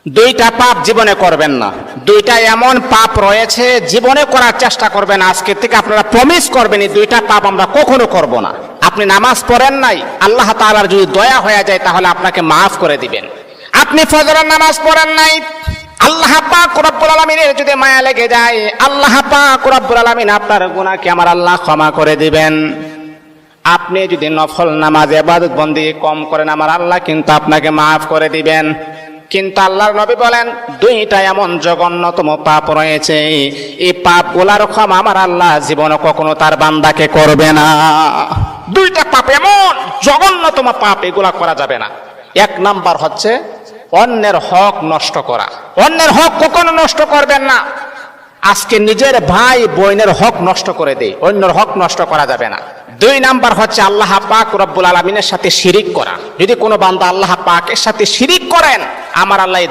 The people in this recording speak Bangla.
দুইটা পাপ জীবনে করবেন না। দুইটা এমন পাপ রয়েছে জীবনে করার চেষ্টা করবেন, আজকে থেকে আপনারা প্রমিস করবেন এই দুইটা পাপ আমরা কখনো করব না। আপনি নামাজ পড়েন নাই, আল্লাহ তাআলার যদি দয়া হয়ে যায় তাহলে আপনাকে মাফ করে দিবেন। আপনি ফজরের নামাজ পড়েন নাই, আল্লাহ পাক রব্বুল আলামিনের যদি মায়া লেগে যায়, আল্লাহ পাক রব্বুল আলামিন আপনার গুনাহকে আমার আল্লাহ ক্ষমা করে দিবেন। আপনি যদি নফল নামাজ ইবাদত বন্দেগী কম করেন, আমার আল্লাহ কিন্তু আপনাকে মাফ করে দিবেন। কিন্তু আল্লাহর নবী বলেন দুইটা এমন জঘন্যতম পাপ রয়েছে, এই পাপগুলার ক্ষমা আমার আল্লাহ জীবনে কখনো তার বান্দাকে করবে না। দুইটা পাপ এমন জঘন্যতম পাপ, এগুলা করা যাবে না। এক নাম্বার হচ্ছে অন্যের হক নষ্ট করা। অন্যের হক কখনো নষ্ট করবেন না। আজকে নিজের ভাই বোনের হক নষ্ট করে দেয়, অন্যের হক নষ্ট করা যাবে না। দুই নাম্বার হচ্ছে আল্লাহ পাক রব্বুল আলামিনের সাথে শিরিক করা। যদি কোনো বান্দা আল্লাহ পাকের সাথে শিরিক করেন, আমার আল্লাহ